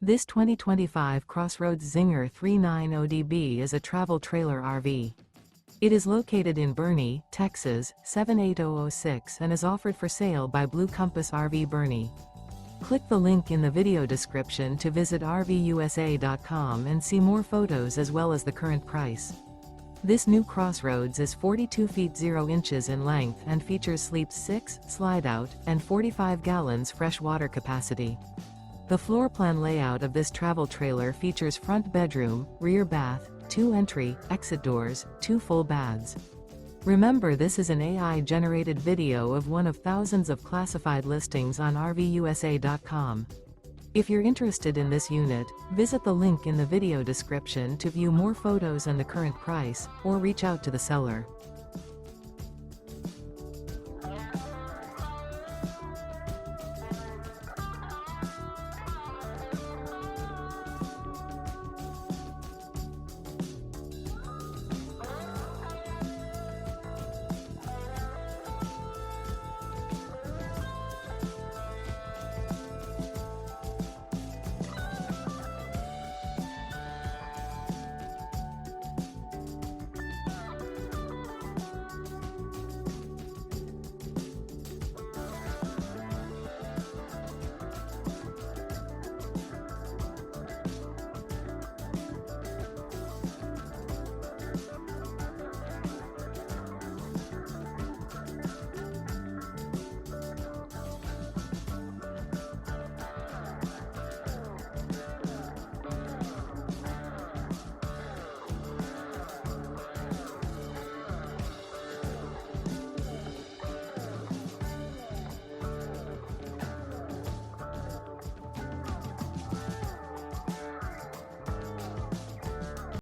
This 2025 CrossRoads Zinger 390DB is a travel trailer RV. It is located in Boerne, Texas, 78006 and is offered for sale by Blue Compass RV Boerne. Click the link in the video description to visit RVUSA.com and see more photos as well as the current price. This new CrossRoads is 42 feet 0 inches in length and features sleeps 6, Slideout, and 45 gallons fresh water capacity. The floor plan layout of this travel trailer features front bedroom, rear bath, 2 entry, exit doors, 2 full baths. Remember, this is an AI-generated video of one of thousands of classified listings on RVUSA.com. If you're interested in this unit, visit the link in the video description to view more photos and the current price, or reach out to the seller.